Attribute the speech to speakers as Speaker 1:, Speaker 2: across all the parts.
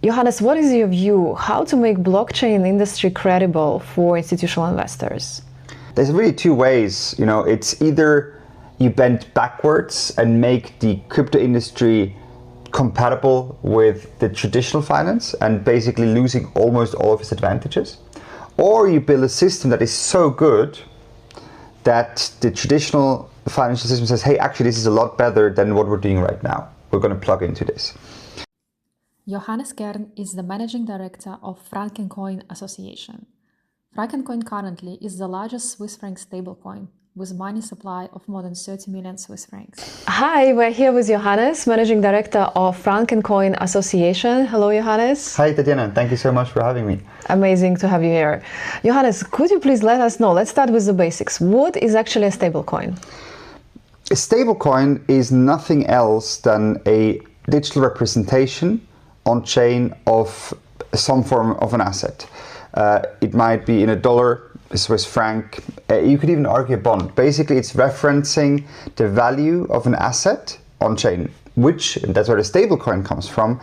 Speaker 1: Johannes, what is your view? How to make blockchain industry credible for institutional investors?
Speaker 2: There's really two ways. It's either you bend backwards and make the crypto industry compatible with the traditional finance and basically losing almost all of its advantages, or you build a system that is so good that the traditional financial system says, hey, actually this is a lot better than what we're doing right now. We're going to plug into this.
Speaker 3: Johannes Kern is the managing director of Frankencoin Association. Frankencoin currently is the largest Swiss franc stablecoin with money supply of more than 30 million Swiss francs.
Speaker 1: Hi, we're here with Johannes, managing director of Frankencoin Association. Hello, Johannes.
Speaker 2: Hi, Tatiana. Thank you so much for having me.
Speaker 1: Amazing to have you here. Johannes, could you please let us know, let's start with the basics. What is actually a stablecoin?
Speaker 2: A stablecoin is nothing else than a digital representation on chain of some form of an asset. It might be in a dollar, a Swiss franc, you could even argue a bond. Basically, it's referencing the value of an asset on chain, which, and that's where the stablecoin comes from,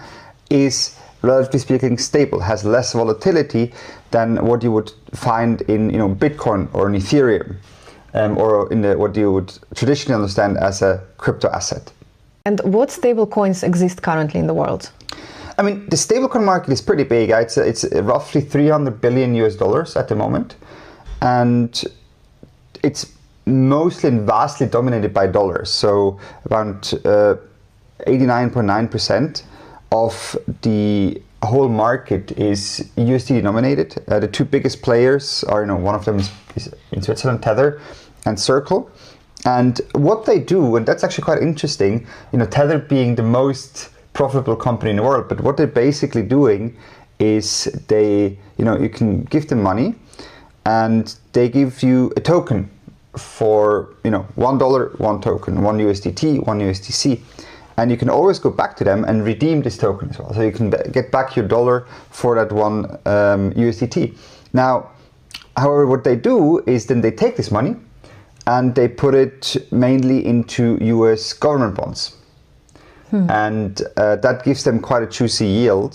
Speaker 2: is relatively speaking stable, has less volatility than what you would find in Bitcoin or in Ethereum, or in what you would traditionally understand as a crypto asset.
Speaker 1: And what stablecoins exist currently in the world?
Speaker 2: I mean, the stablecoin market is pretty big. It's roughly $300 billion at the moment. And it's mostly and vastly dominated by dollars. So around 89.9% of the whole market is USD denominated. The two biggest players are, one of them is in Switzerland, Tether and Circle. And what they do, and that's actually quite interesting, Tether being the most profitable company in the world, but what they're basically doing is you can give them money and they give you a token for $1, one token, one USDT, one USDC, and you can always go back to them and redeem this token as well. So you can get back your dollar for that one USDT. Now, however, what they do is then they take this money and they put it mainly into US government bonds. And that gives them quite a juicy yield.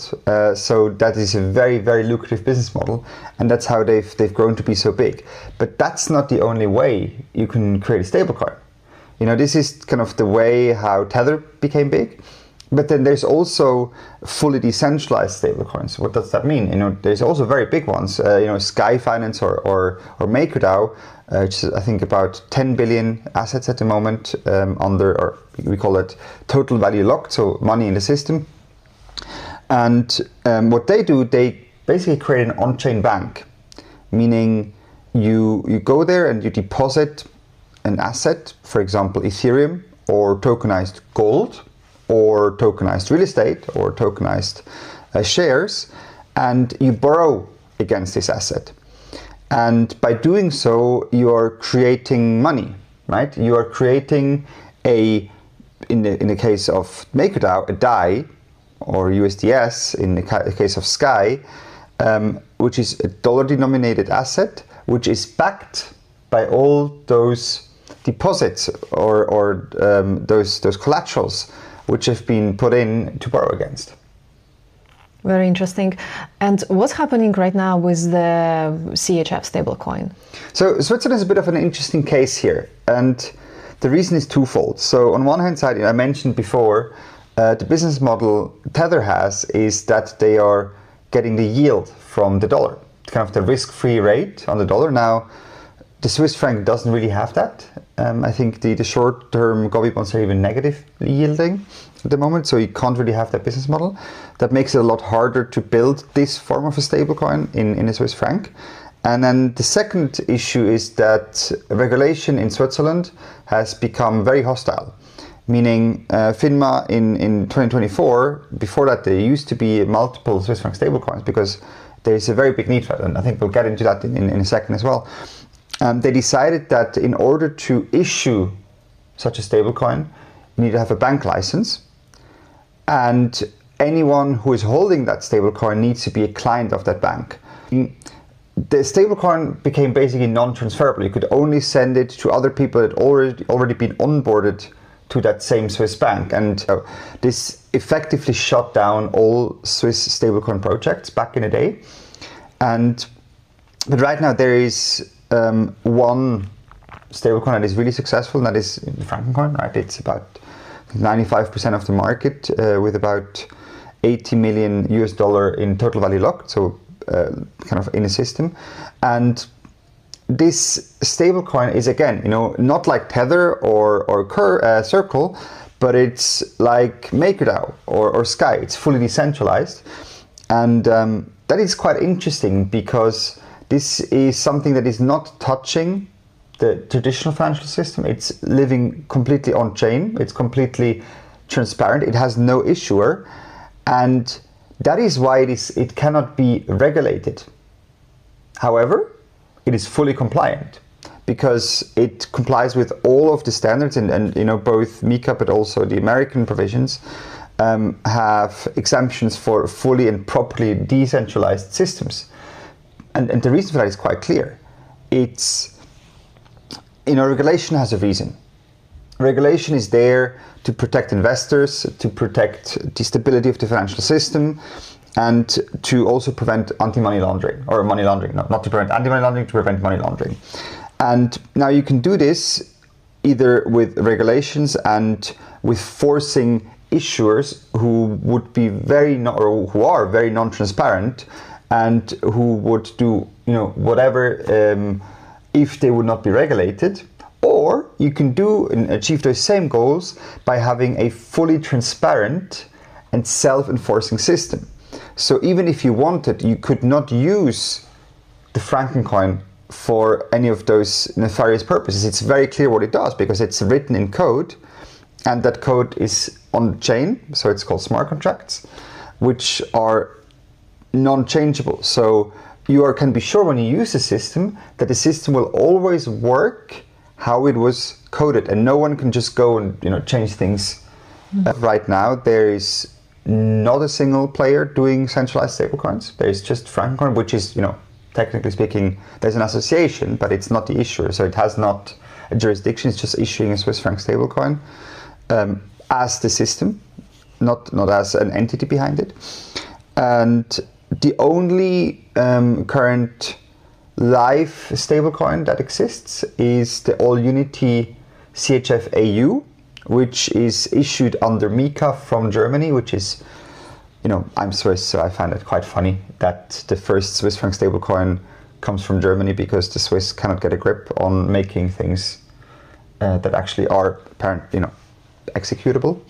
Speaker 2: So that is a very, very lucrative business model. And that's how they've grown to be so big. But that's not the only way you can create a stablecoin. This is kind of the way how Tether became big. But then there's also fully decentralized stablecoins. What does that mean? There's also very big ones. Sky Finance or MakerDAO, which is I think about 10 billion assets at the moment or we call it total value locked, so money in the system. And what they do, they basically create an on-chain bank, meaning you go there and you deposit an asset, for example, Ethereum or tokenized gold, or tokenized real estate, or tokenized shares, and you borrow against this asset. And by doing so, you are creating money, right? You are creating in the case of MakerDAO, a DAI, or USDS, in the case of Sky, which is a dollar-denominated asset, which is backed by all those deposits or those collaterals which have been put in to borrow against.
Speaker 1: Very interesting. And what's happening right now with the CHF stablecoin?
Speaker 2: So Switzerland is a bit of an interesting case here, and the reason is twofold. So on one hand side, I mentioned before, the business model Tether has is that they are getting the yield from the dollar, kind of the risk-free rate on the dollar. Now, the Swiss franc doesn't really have that. I think the short-term govie bonds are even negative yielding at the moment, so you can't really have that business model. That makes it a lot harder to build this form of a stablecoin in the Swiss franc. And then the second issue is that regulation in Switzerland has become very hostile, meaning FINMA in 2024, before that there used to be multiple Swiss franc stablecoins because there is a very big need for it, and I think we'll get into that in a second as well. They decided that in order to issue such a stablecoin, you need to have a bank license, and anyone who is holding that stablecoin needs to be a client of that bank. The stablecoin became basically non-transferable. You could only send it to other people that already been onboarded to that same Swiss bank. And this effectively shut down all Swiss stablecoin projects back in the day. But right now there is one stablecoin that is really successful, and that is Frankencoin, right? It's about 95% of the market with about $80 million in total value locked, so kind of in a system. And this stablecoin is, again, not like Tether or Circle, but it's like MakerDAO or Sky. It's fully decentralized, and that is quite interesting because this is something that is not touching the traditional financial system. It's living completely on chain. It's completely transparent. It has no issuer, and that is why it cannot be regulated. However, it is fully compliant because it complies with all of the standards, and both MiCA but also the American provisions have exemptions for fully and properly decentralized systems. And the reason for that is quite clear. It's, regulation has a reason. Regulation is there to protect investors, to protect the stability of the financial system, and to also prevent anti-money laundering, or money laundering, not to prevent anti-money laundering, to prevent money laundering. And now you can do this either with regulations and with forcing issuers who would be who are very non-transparent and who would do whatever if they would not be regulated. Or you can do and achieve those same goals by having a fully transparent and self-enforcing system. So even if you wanted, you could not use the Frankencoin for any of those nefarious purposes. It's very clear what it does because it's written in code, and that code is on the chain, so it's called smart contracts, which are non-changeable. So you can be sure when you use the system that the system will always work how it was coded, and no one can just go and change things. Right now there is not a single player doing centralized stablecoins. There is just Frankencoin, which is, technically speaking, there's an association, but it's not the issuer, so it has not a jurisdiction. It's just issuing a Swiss franc stablecoin as the system, not as an entity behind it. And the only current live stablecoin that exists is the All Unity CHF AU, which is issued under MiCA from Germany, which is, I'm Swiss, so I find it quite funny that the first Swiss franc stablecoin comes from Germany, because the Swiss cannot get a grip on making things that actually are apparently, executable.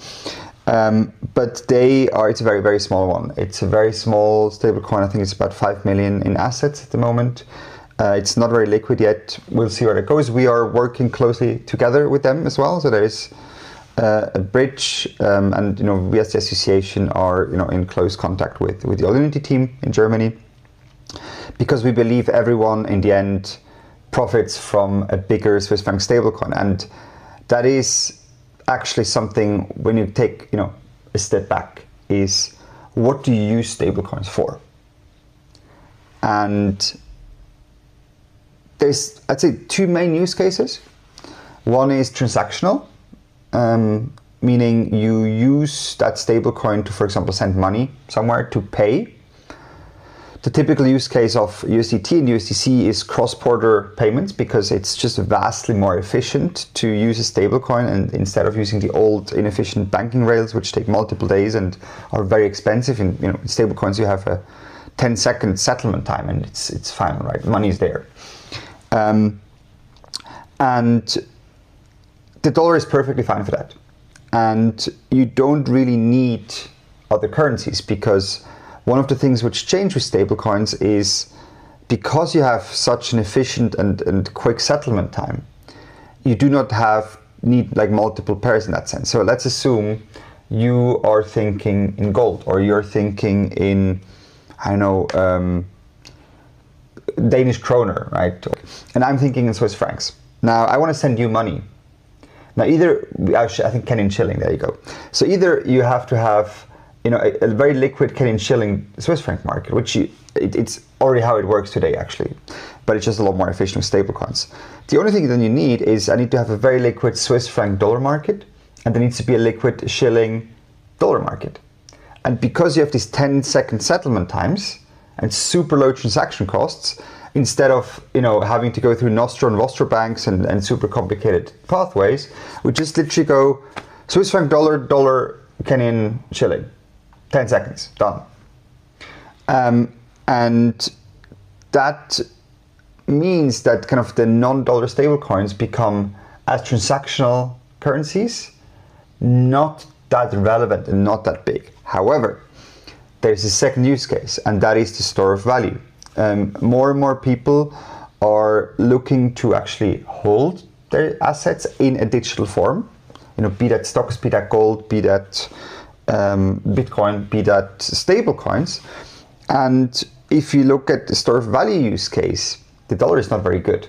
Speaker 2: But it's a very, very small one. It's a very small stablecoin. I think it's about 5 million in assets at the moment. It's not very liquid yet. We'll see where it goes. We are working closely together with them as well. So there is a bridge, and we as the association are in close contact with the All Unity team in Germany, because we believe everyone in the end profits from a bigger Swiss franc stablecoin, and that is actually something, when you take a step back, is what do you use stablecoins for? And there's, I'd say, two main use cases. One is transactional, meaning you use that stablecoin to, for example, send money somewhere to pay. The typical use case of USDT and USDC is cross-border payments, because it's just vastly more efficient to use a stablecoin, and instead of using the old inefficient banking rails, which take multiple days and are very expensive. In stablecoins you have a 10-second settlement time, and it's fine, right? Money is there. And the dollar is perfectly fine for that. And you don't really need other currencies, because one of the things which change with stablecoins is, because you have such an efficient and quick settlement time, you do not need like multiple pairs in that sense. So let's assume you are thinking in gold, or you're thinking in, Danish kroner, right? And I'm thinking in Swiss francs. Now I want to send you money. Now I think Kenyan shilling, there you go. So either you have to have a very liquid Kenyan shilling Swiss franc market, which it's already how it works today actually, but it's just a lot more efficient with stablecoins. The only thing that you need is, I need to have a very liquid Swiss franc dollar market, and there needs to be a liquid shilling dollar market. And because you have these 10-second settlement times and super low transaction costs, instead of having to go through Nostro and Vostro banks and super complicated pathways, we just literally go Swiss franc dollar, dollar Kenyan shilling, 10 seconds, done. And that means that kind of the non-dollar stablecoins become, as transactional currencies, not that relevant and not that big. However, there's a second use case, and that is the store of value. More and more people are looking to actually hold their assets in a digital form, be that stocks, be that gold, be that Bitcoin, be that stable coins. And if you look at the store of value use case, the dollar is not very good.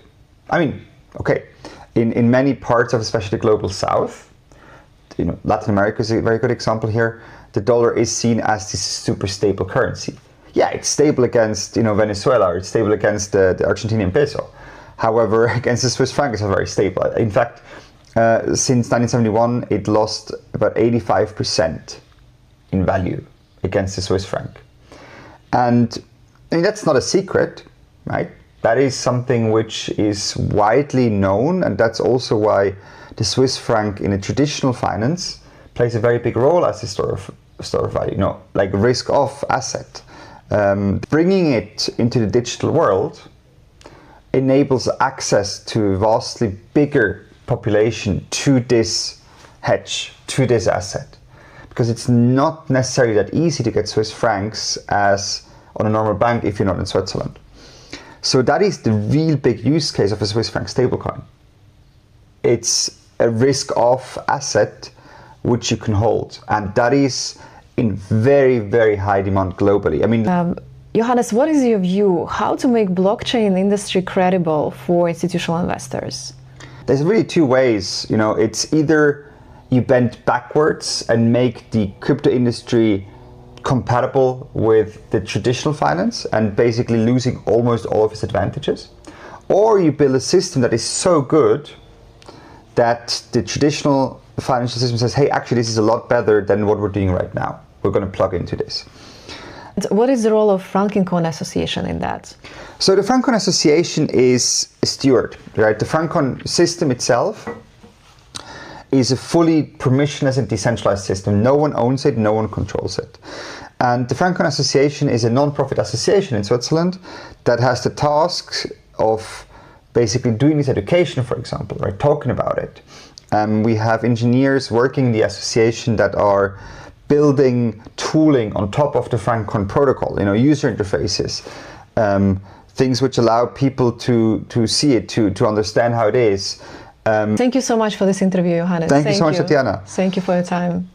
Speaker 2: I mean, okay, in many parts of especially the global south, Latin America is a very good example here, the dollar is seen as this super stable currency. Yeah, it's stable against Venezuela, or it's stable against the Argentinian peso. However, against the Swiss franc, it's not very stable. In fact, since 1971, it lost about 85% in value against the Swiss franc. And that's not a secret, right? That is something which is widely known, and that's also why the Swiss franc in a traditional finance plays a very big role as a store of value, like risk-off asset. Bringing it into the digital world enables access to a vastly bigger population to this hedge, to this asset, because it's not necessarily that easy to get Swiss francs as on a normal bank if you're not in Switzerland. So that is the real big use case of a Swiss franc stablecoin. It's a risk-off asset which you can hold, and that is in very, very high demand globally. I mean,
Speaker 1: Johannes, what is your view? How to make blockchain industry credible for institutional investors?
Speaker 2: There's really two ways. It's either you bend backwards and make the crypto industry compatible with the traditional finance and basically losing almost all of its advantages, or you build a system that is so good that the traditional financial system says, hey, actually this is a lot better than what we're doing right now. We're going to plug into this.
Speaker 1: What is the role of Frankencoin Association in that?
Speaker 2: So the Frankencoin Association is a steward, right? The Frankencoin system itself is a fully permissionless and decentralized system. No one owns it, no one controls it. And the Frankencoin Association is a non-profit association in Switzerland that has the task of basically doing this education, for example, right? Talking about it. We have engineers working in the association that are building tooling on top of the Frankencoin protocol, user interfaces, things which allow people to see it, to understand how it is.
Speaker 1: Thank you so much for this interview, Johannes.
Speaker 2: Thank you so much, Tatiana.
Speaker 1: Thank you for your time.